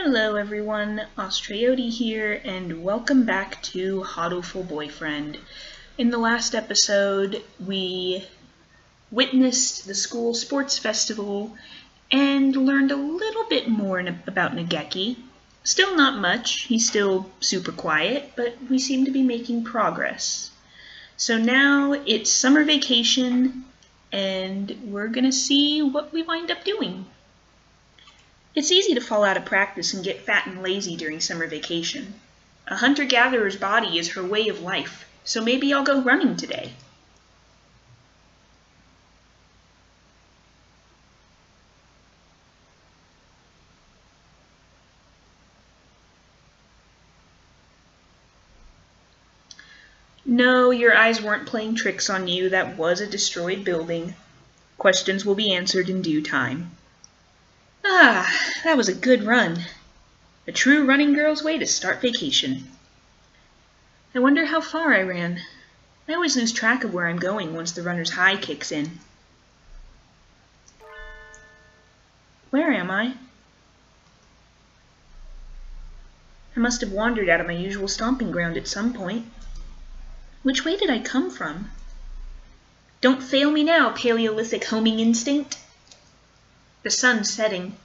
Hello everyone, AhstTraotee here, and welcome back to Hatoful Boyfriend. In the last episode, we witnessed the school sports festival and learned a little bit more about Nageki. Still not much, he's still super quiet, but we seem to be making progress. So now it's summer vacation, and we're gonna see what we wind up doing. It's easy to fall out of practice and get fat and lazy during summer vacation. A hunter-gatherer's body is her way of life, so maybe I'll go running today. No, your eyes weren't playing tricks on you. That was a destroyed building. Questions will be answered in due time. Ah, that was a good run. A true running girl's way to start vacation. I wonder how far I ran. I always lose track of where I'm going once the runner's high kicks in. Where am I? I must have wandered out of my usual stomping ground at some point. Which way did I come from? Don't fail me now, Paleolithic homing instinct. The sun's setting.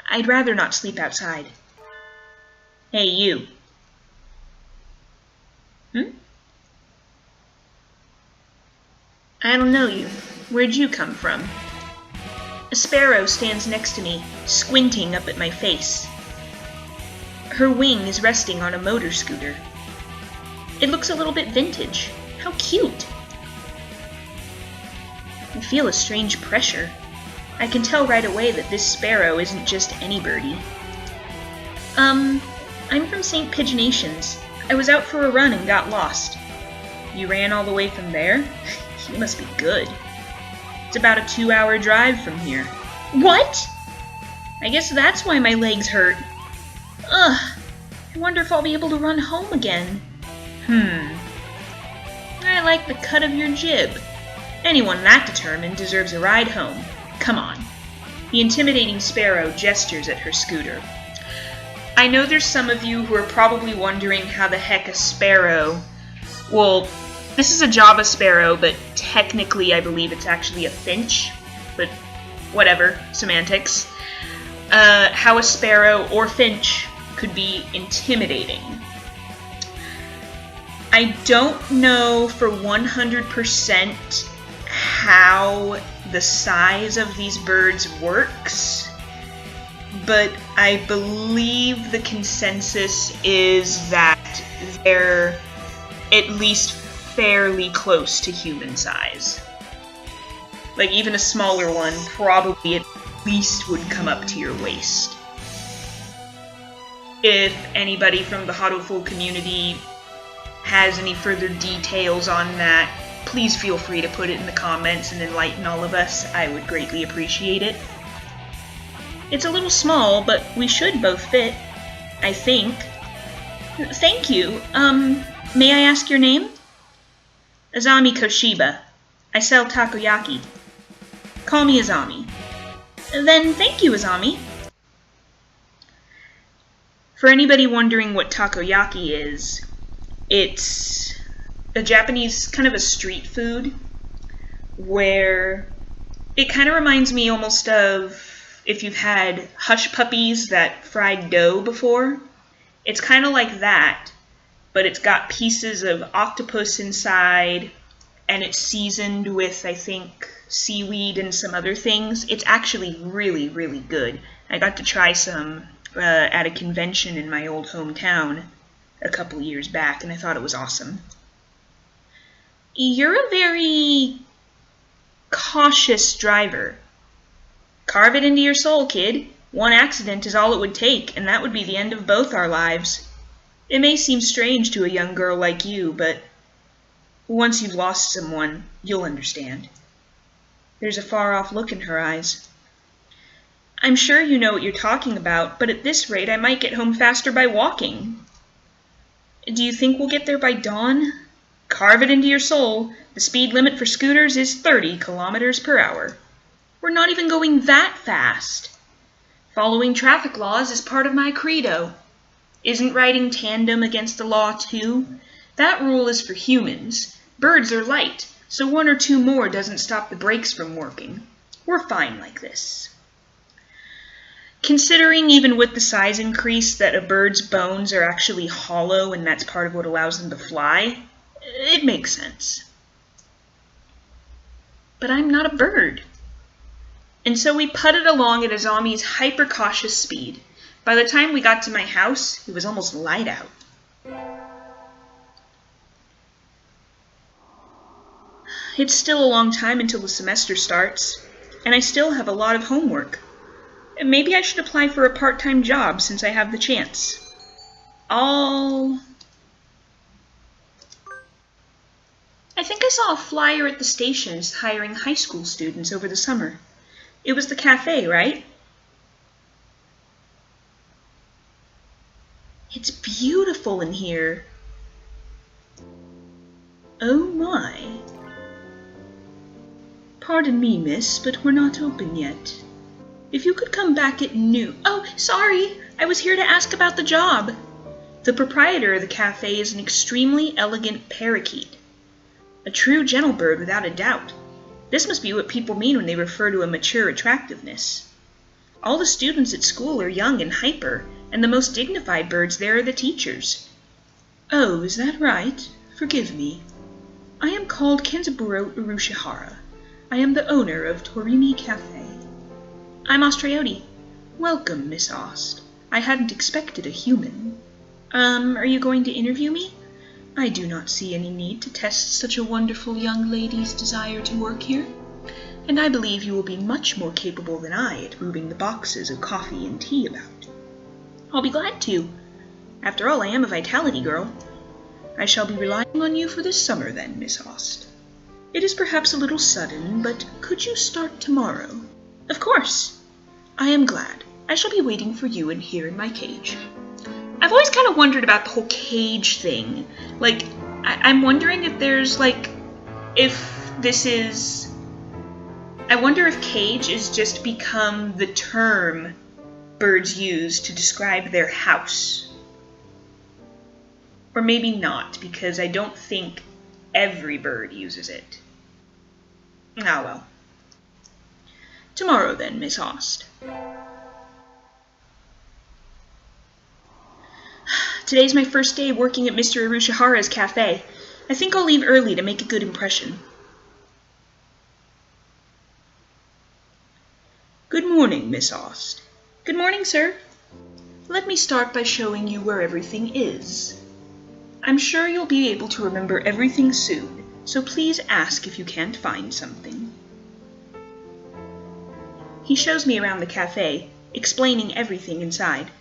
I'd rather not sleep outside. Hey, you. I don't know you. Where'd you come from? A sparrow stands next to me, squinting up at my face. Her wing is resting on a motor scooter. It looks a little bit vintage. How cute! I feel a strange pressure. I can tell right away that this sparrow isn't just any birdie. I'm from St. Pigeonations. I was out for a run and got lost. You ran all the way from there? You must be good. It's about a 2-hour drive from here. What? I guess that's why my legs hurt. Ugh, I wonder if I'll be able to run home again. I like the cut of your jib. Anyone that determined deserves a ride home. Come on. The intimidating sparrow gestures at her scooter. I know there's some of you who are probably wondering how the heck a sparrow... Well, this is a Java sparrow, but technically I believe it's actually a finch. But whatever, semantics. How a sparrow or finch could be intimidating. I don't know for 100% how the size of these birds works, but I believe the consensus is that they're at least fairly close to human size. Like, even a smaller one probably at least would come up to your waist. If anybody from the Hatoful community has any further details on that, please feel free to put it in the comments and enlighten all of us. I would greatly appreciate it. It's a little small, but we should both fit, I think. Thank you. May I ask your name? Azami Koshiba. I sell takoyaki. Call me Azami. Then thank you, Azami. For anybody wondering what takoyaki is, it's a Japanese kind of a street food where it kind of reminds me almost of if you've had Hush Puppies, that fried dough before. It's kind of like that, but it's got pieces of octopus inside and it's seasoned with, I think, seaweed and some other things. It's actually really, really good. I got to try some at a convention in my old hometown a couple years back, and I thought it was awesome. You're a very cautious driver. Carve it into your soul, kid. One accident is all it would take, and that would be the end of both our lives. It may seem strange to a young girl like you, but once you've lost someone, you'll understand. There's a far-off look in her eyes. I'm sure you know what you're talking about, but at this rate I might get home faster by walking. Do you think we'll get there by dawn? Carve it into your soul. The speed limit for scooters is 30 kilometers per hour. We're not even going that fast. Following traffic laws is part of my credo. Isn't riding tandem against the law too? That rule is for humans. Birds are light, so 1 or 2 more doesn't stop the brakes from working. We're fine like this. Considering even with the size increase that a bird's bones are actually hollow and that's part of what allows them to fly, it makes sense. But I'm not a bird. And so we putted along at Azami's hyper-cautious speed. By the time we got to my house, it was almost light out. It's still a long time until the semester starts, and I still have a lot of homework. Maybe I should apply for a part-time job since I have the chance. I think I saw a flyer at the stations hiring high school students over the summer. It was the cafe, right? It's beautiful in here. Oh my. Pardon me, miss, but we're not open yet. If you could come back at noon... Oh, sorry! I was here to ask about the job. The proprietor of the cafe is an extremely elegant parakeet. A true gentle bird without a doubt. This must be what people mean when they refer to a mature attractiveness. All the students at school are young and hyper, and the most dignified birds there are the teachers. Oh, is that right? Forgive me. I am called Kenzaburo Urushihara. I am the owner of Torimi Cafe. I'm AhstTraotee. Welcome, Miss Aust. I hadn't expected a human. Are you going to interview me? I do not see any need to test such a wonderful young lady's desire to work here, and I believe you will be much more capable than I at moving the boxes of coffee and tea about. I'll be glad to. After all, I am a vitality girl. I shall be relying on you for this summer then, Miss Aust. It is perhaps a little sudden, but could you start tomorrow? Of course. I am glad. I shall be waiting for you here in my cage. I've always kind of wondered about the whole cage thing. Like, I'm wondering if there's, like, if this is... I wonder if cage has just become the term birds use to describe their house. Or maybe not, because I don't think every bird uses it. Ah, well. Tomorrow then, Miss Aust. Today's my first day working at Mr. Urushihara's cafe. I think I'll leave early to make a good impression. Good morning, Miss Aust. Good morning, sir. Let me start by showing you where everything is. I'm sure you'll be able to remember everything soon, so please ask if you can't find something. He shows me around the cafe, explaining everything inside.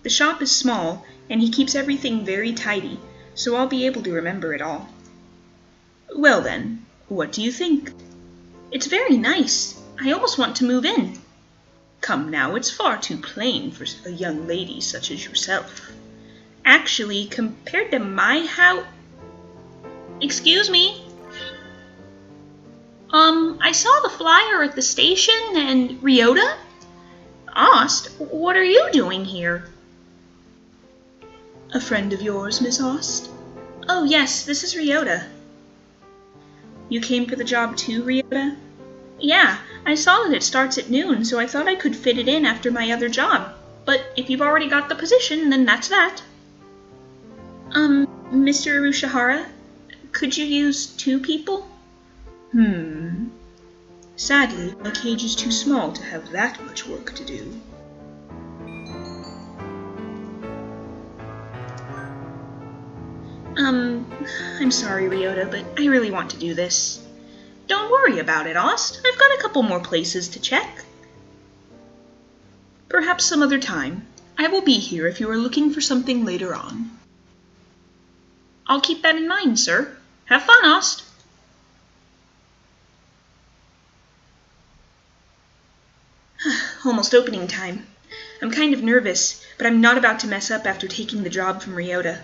The shop is small, and he keeps everything very tidy, so I'll be able to remember it all. Well then, what do you think? It's very nice. I almost want to move in. Come now, it's far too plain for a young lady such as yourself. Actually, compared to my house... Excuse me? I saw the flyer at the station, and Ryota? Aust, what are you doing here? A friend of yours, Miss Aust? Oh yes, this is Ryota. You came for the job too, Ryota? Yeah, I saw that it starts at noon, so I thought I could fit it in after my other job. But if you've already got the position, then that's that. Mr. Urushihara, could you use 2 people? Sadly, my cage is too small to have that much work to do. I'm sorry, Ryota, but I really want to do this. Don't worry about it, Aust. I've got a couple more places to check. Perhaps some other time. I will be here if you are looking for something later on. I'll keep that in mind, sir. Have fun, Aust. Almost opening time. I'm kind of nervous, but I'm not about to mess up after taking the job from Ryota.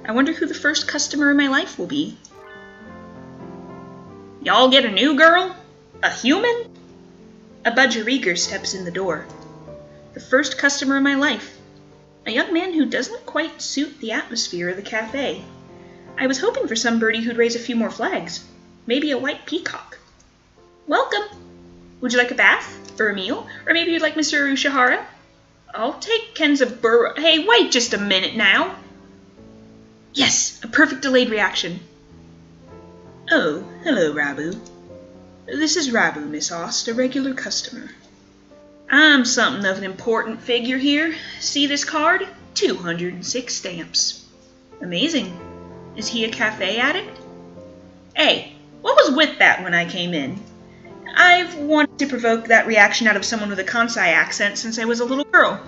I wonder who the first customer in my life will be. Y'all get a new girl? A human? A budgerigger steps in the door. The first customer of my life. A young man who doesn't quite suit the atmosphere of the cafe. I was hoping for some birdie who'd raise a few more flags. Maybe a white peacock. Welcome! Would you like a bath? Or a meal? Or maybe you'd like Mr. Ushihara? I'll take Kenzaburo. Hey, wait just a minute now! Yes, a perfect delayed reaction. Oh, hello, Rabu. This is Rabu, Miss Aust, a regular customer. I'm something of an important figure here. See this card? 206 stamps. Amazing. Is he a cafe addict? Hey, what was with that when I came in? I've wanted to provoke that reaction out of someone with a Kansai accent since I was a little girl.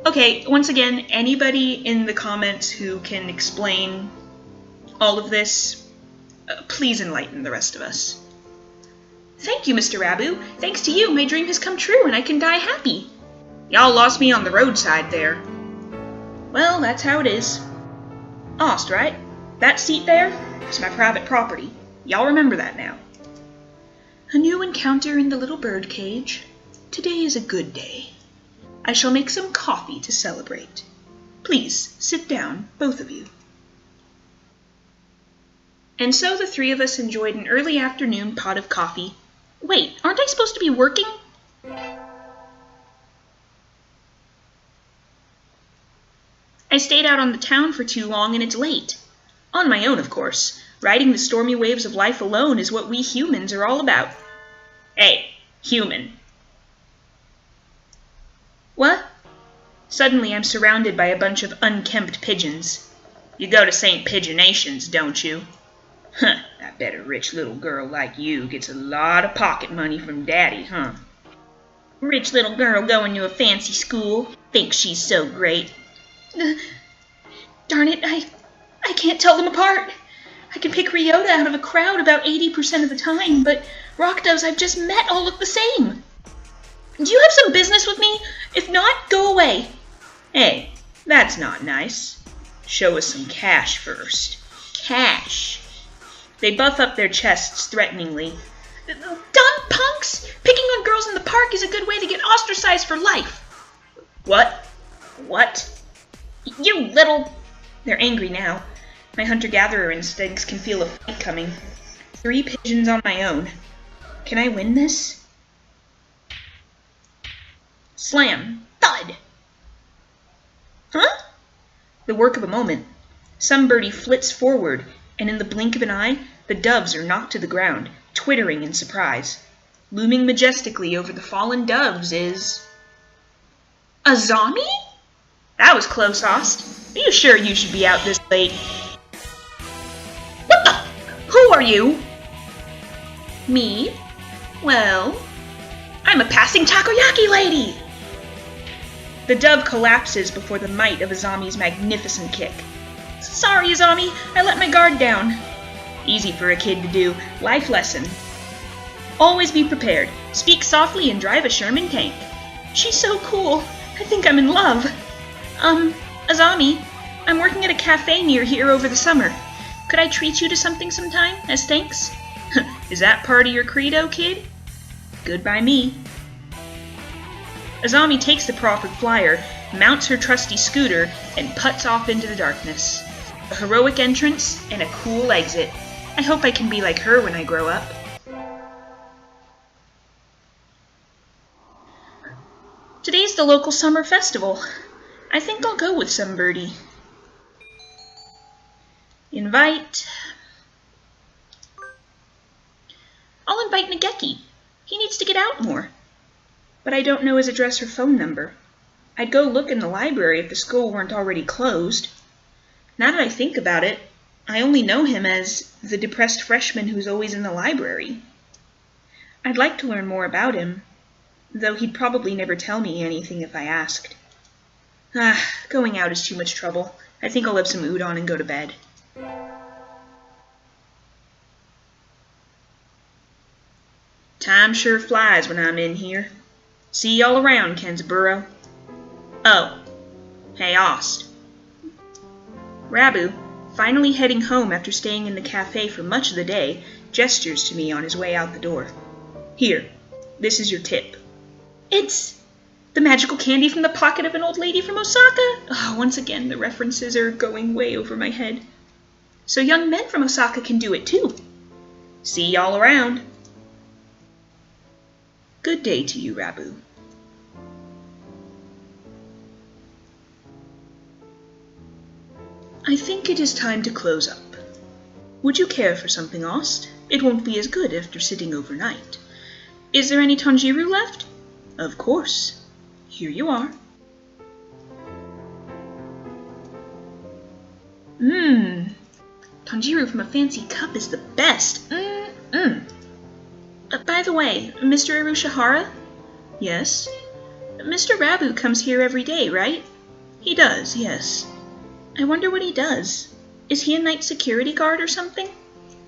Okay, once again, anybody in the comments who can explain all of this, please enlighten the rest of us. Thank you, Mr. Rabu. Thanks to you, my dream has come true and I can die happy. Y'all lost me on the roadside there. Well, that's how it is. Aust, right? That seat there is my private property. Y'all remember that now. A new encounter in the little bird cage. Today is a good day. I shall make some coffee to celebrate. Please, sit down, both of you. And so the three of us enjoyed an early afternoon pot of coffee. Wait, aren't I supposed to be working? I stayed out on the town for too long and it's late. On my own, of course. Riding the stormy waves of life alone is what we humans are all about. Hey, human. What? Suddenly I'm surrounded by a bunch of unkempt pigeons. You go to St. Pigeonations, don't you? Huh, I bet a rich little girl like you gets a lot of pocket money from Daddy, huh? Rich little girl going to a fancy school, thinks she's so great. Darn it, I can't tell them apart. I can pick Ryota out of a crowd about 80% of the time, but Rakdos I've just met all look the same. Do you have some business with me? If not, go away. Hey, that's not nice. Show us some cash first. Cash. They buff up their chests threateningly. Dumb punks! Picking on girls in the park is a good way to get ostracized for life. What? What? You little... They're angry now. My hunter-gatherer instincts can feel a fight coming. 3 pigeons on my own. Can I win this? Slam. Thud. Huh? The work of a moment. Some birdie flits forward, and in the blink of an eye, the doves are knocked to the ground, twittering in surprise. Looming majestically over the fallen doves is... Azami? That was close, Aust. Are you sure you should be out this late? What the? Who are you? Me? Well, I'm a passing takoyaki lady! The dove collapses before the might of Azami's magnificent kick. Sorry, Azami, I let my guard down. Easy for a kid to do. Life lesson. Always be prepared. Speak softly and drive a Sherman tank. She's so cool. I think I'm in love. Azami, I'm working at a cafe near here over the summer. Could I treat you to something sometime, as thanks? Is that part of your credo, kid? Good by me. Azami takes the proffered flyer, mounts her trusty scooter, and puts off into the darkness. A heroic entrance and a cool exit. I hope I can be like her when I grow up. Today's the local summer festival. I think I'll go with some birdie. Invite. I'll invite Nageki. He needs to get out more. But I don't know his address or phone number. I'd go look in the library if the school weren't already closed. Now that I think about it, I only know him as the depressed freshman who's always in the library. I'd like to learn more about him, though he'd probably never tell me anything if I asked. Going out is too much trouble. I think I'll have some udon and go to bed. Time sure flies when I'm in here. See y'all around, Kenzaburo. Oh, hey, Aust. Rabu, finally heading home after staying in the cafe for much of the day, gestures to me on his way out the door. Here, this is your tip. It's the magical candy from the pocket of an old lady from Osaka. Oh, once again, the references are going way over my head. So young men from Osaka can do it too. See y'all around. Good day to you, Rabu. I think it is time to close up. Would you care for something, Aust? It won't be as good after sitting overnight. Is there any Tanjiro left? Of course. Here you are. Tanjiro from a fancy cup is the best. By the way, Mr. Arushihara? Yes? Mr. Rabu comes here every day, right? He does, yes. I wonder what he does. Is he a night security guard or something?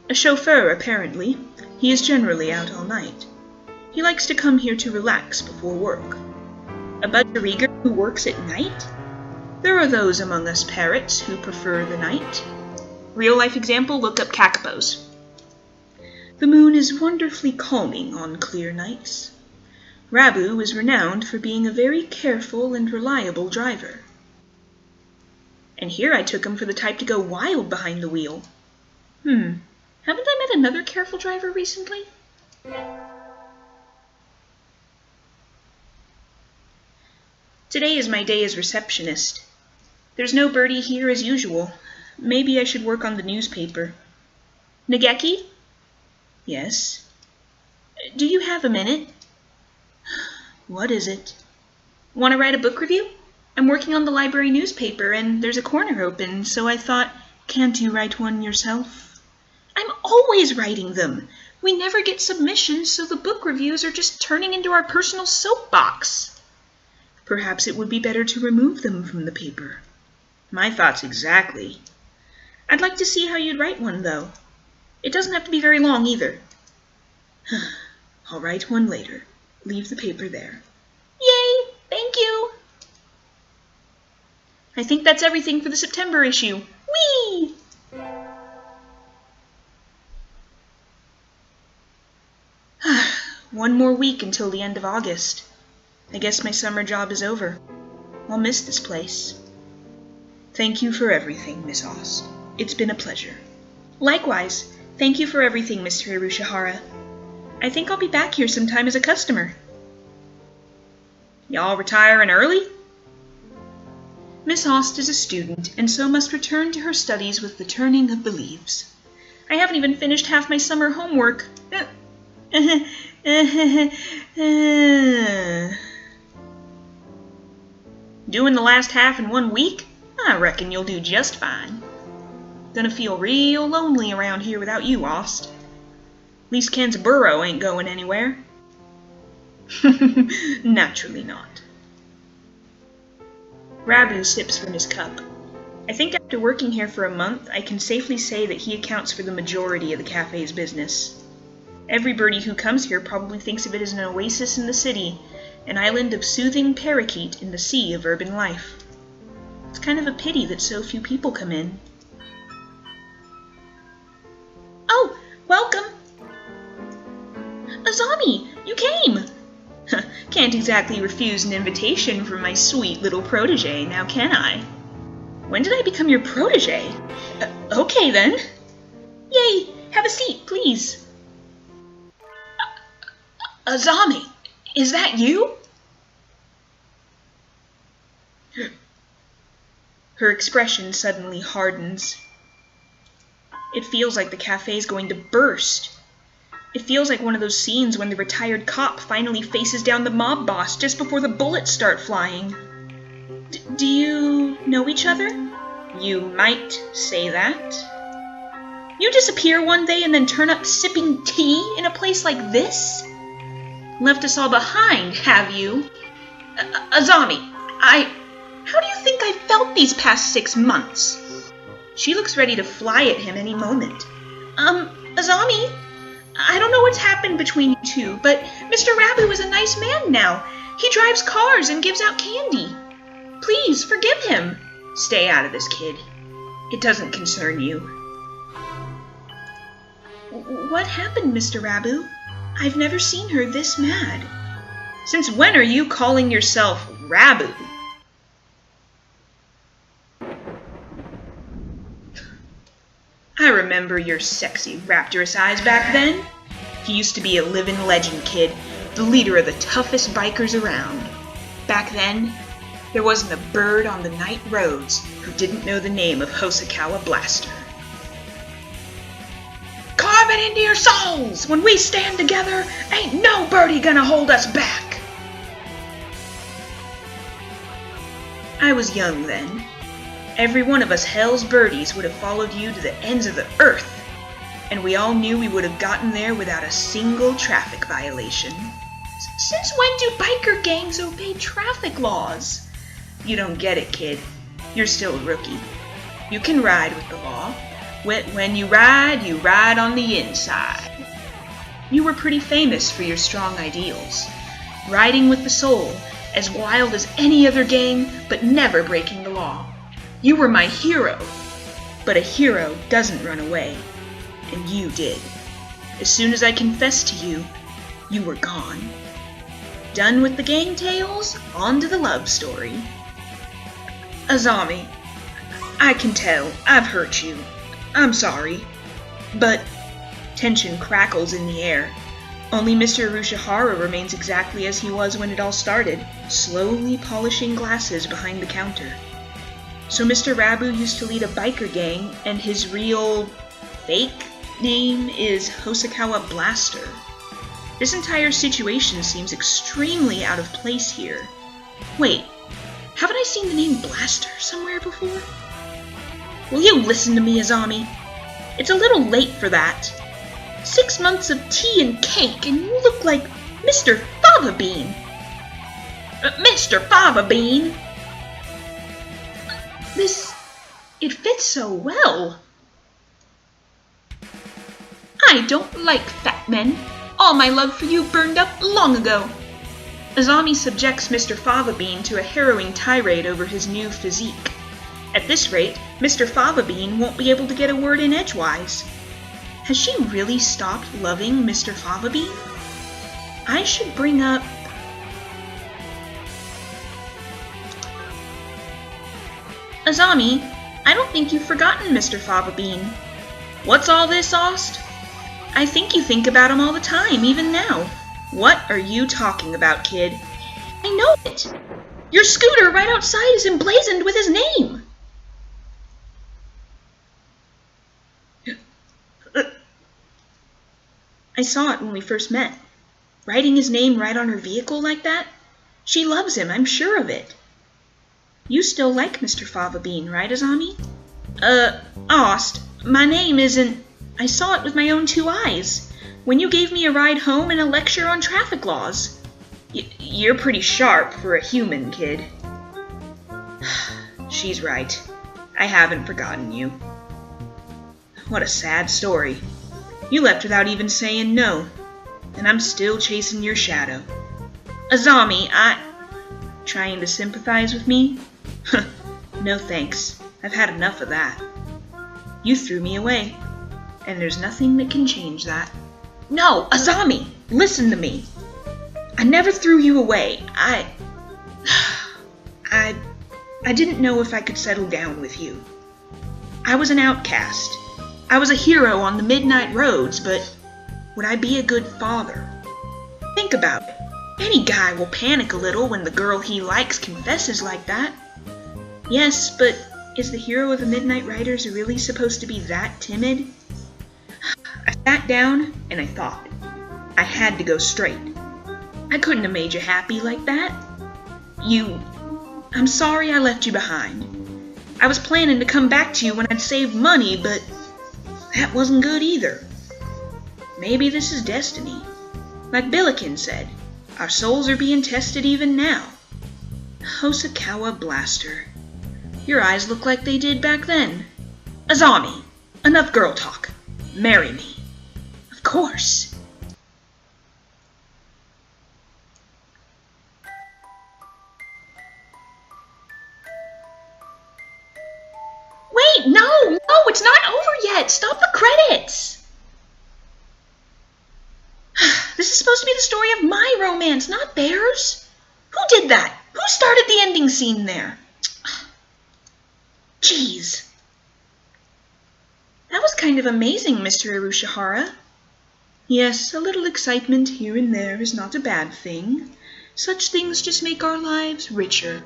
A chauffeur, apparently. He is generally out all night. He likes to come here to relax before work. A budgerigar who works at night? There are those among us parrots who prefer the night. Real-life example, look up kakapos. The moon is wonderfully calming on clear nights. Rabu is renowned for being a very careful and reliable driver. And here I took him for the type to go wild behind the wheel. Haven't I met another careful driver recently? Today is my day as receptionist. There's no birdie here as usual. Maybe I should work on the newspaper. Nageki? Yes. Do you have a minute? What is it? Want to write a book review? I'm working on the library newspaper, and there's a corner open, so I thought, can't you write one yourself? I'm always writing them. We never get submissions, so the book reviews are just turning into our personal soapbox. Perhaps it would be better to remove them from the paper. My thoughts exactly. I'd like to see how you'd write one, though. It doesn't have to be very long, either. I'll write one later. Leave the paper there. Yay! Thank you! I think that's everything for the September issue. Whee! One more week until the end of August. I guess my summer job is over. I'll miss this place. Thank you for everything, Miss Aust. It's been a pleasure. Likewise. Thank you for everything, Mr. Arushihara. I think I'll be back here sometime as a customer. Y'all retiring early? Miss Aust is a student, and so must return to her studies with the turning of the leaves. I haven't even finished half my summer homework. Doing the last half in 1 week? I reckon you'll do just fine. Gonna feel real lonely around here without you, Aust. At least Kenzaburo ain't going anywhere. Naturally not. Rabu sips from his cup. I think after working here for a month, I can safely say that he accounts for the majority of the cafe's business. Every birdie who comes here probably thinks of it as an oasis in the city, an island of soothing parakeet in the sea of urban life. It's kind of a pity that so few people come in. Oh, welcome! Azami, you came! Can't exactly refuse an invitation from my sweet little protege, now can I? When did I become your protege? Okay then. Yay! Have a seat, please. Azami, is that you? Her expression suddenly hardens. It feels like the cafe's going to burst. It feels like one of those scenes when the retired cop finally faces down the mob boss just before the bullets start flying. Do you know each other? You might say that. You disappear one day and then turn up sipping tea in a place like this? Left us all behind, have you? Azami, how do you think I felt these past 6 months? She looks ready to fly at him any moment. Azami, I don't know what's happened between you two, but Mr. Rabu is a nice man now. He drives cars and gives out candy. Please, forgive him. Stay out of this, kid. It doesn't concern you. What happened, Mr. Rabu? I've never seen her this mad. Since when are you calling yourself Rabu? I remember your sexy, rapturous eyes back then. He used to be a living legend, kid, the leader of the toughest bikers around. Back then, there wasn't a bird on the night roads who didn't know the name of Hosokawa Blaster. Carve it into your souls! When we stand together, ain't no birdie gonna hold us back! I was young then. Every one of us Hell's birdies would have followed you to the ends of the earth, and we all knew we would have gotten there without a single traffic violation. Since when do biker gangs obey traffic laws? You don't get it, kid. You're still a rookie. You can ride with the law. When you ride on the inside. You were pretty famous for your strong ideals. Riding with the soul, as wild as any other gang, but never breaking the law. You were my hero. But a hero doesn't run away. And you did. As soon as I confessed to you, you were gone. Done with the gang tales, on to the love story. Azami, I can tell I've hurt you. I'm sorry. But tension crackles in the air. Only Mr. Arushihara remains exactly as he was when it all started, slowly polishing glasses behind the counter. So Mr. Rabu used to lead a biker gang, and his real, fake name is Hosokawa Blaster. This entire situation seems extremely out of place here. Wait, haven't I seen the name Blaster somewhere before? Will you listen to me, Azami? It's a little late for that. 6 months of tea and cake, and you look like Mr. Fava Bean. Mr. Fava Bean! It fits so well. I don't like fat men. All my love for you burned up long ago. Azami subjects Mr. Fava Bean to a harrowing tirade over his new physique. At this rate, Mr. Fava Bean won't be able to get a word in edgewise. Has she really stopped loving Mr. Fava Bean? I should bring up... Azami, I don't think you've forgotten Mr. Fava Bean. What's all this, Aust? I think you think about him all the time, even now. What are you talking about, kid? I know it! Your scooter right outside is emblazoned with his name! I saw it when we first met. Writing his name right on her vehicle like that? She loves him, I'm sure of it. You still like Mr. Fava Bean, right, Azami? Aust, my name isn't... I saw it with my own 2 eyes, when you gave me a ride home and a lecture on traffic laws. You're pretty sharp for a human, kid. She's right. I haven't forgotten you. What a sad story. You left without even saying no, and I'm still chasing your shadow. Azami, Trying to sympathize with me? No thanks. I've had enough of that. You threw me away, and there's nothing that can change that. No, Azami, listen to me. I never threw you away. I didn't know if I could settle down with you. I was an outcast. I was a hero on the midnight roads, but would I be a good father? Think about it. Any guy will panic a little when the girl he likes confesses like that. Yes, but is the hero of the Midnight Riders really supposed to be that timid? I sat down and I thought. I had to go straight. I couldn't have made you happy like that. I'm sorry I left you behind. I was planning to come back to you when I'd saved money, but that wasn't good either. Maybe this is destiny. Like Billiken said, our souls are being tested even now. Hosokawa Blaster. Your eyes look like they did back then. Azami, enough girl talk. Marry me. Of course. Wait, no, it's not over yet. Stop the credits. This is supposed to be the story of my romance, not theirs. Who did that? Who started the ending scene there? Jeez. That was kind of amazing, Mr. Irushihara. Yes, a little excitement here and there is not a bad thing. Such things just make our lives richer.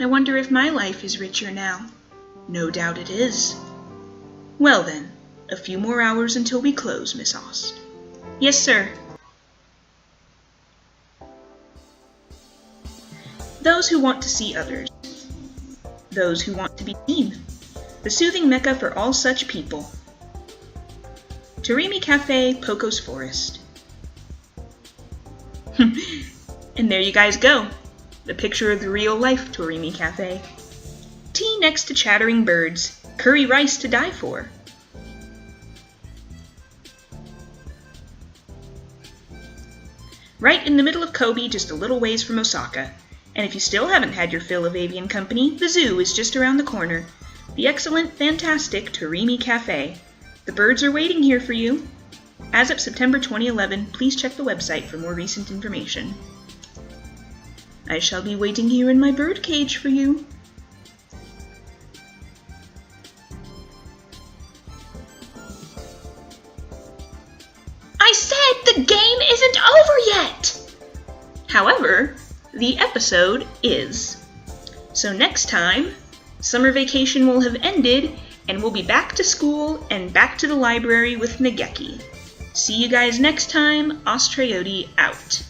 I wonder if my life is richer now. No doubt it is. Well then, a few more hours until we close, Miss Aust. Yes, sir. Those who want to see others. Those who want to be seen. The soothing mecca for all such people. Torimi Cafe, Poco's Forest. And there you guys go. The picture of the real-life Torimi Cafe. Tea next to chattering birds. Curry rice to die for. Right in the middle of Kobe, just a little ways from Osaka. And if you still haven't had your fill of avian company, the zoo is just around the corner. The excellent, fantastic Torimi Cafe. The birds are waiting here for you. As of September 2011, please check the website for more recent information. I shall be waiting here in my bird cage for you. I said the game isn't over yet! However, the episode is. So next time, summer vacation will have ended, and we'll be back to school and back to the library with Nageki. See you guys next time. AhstTraotee out.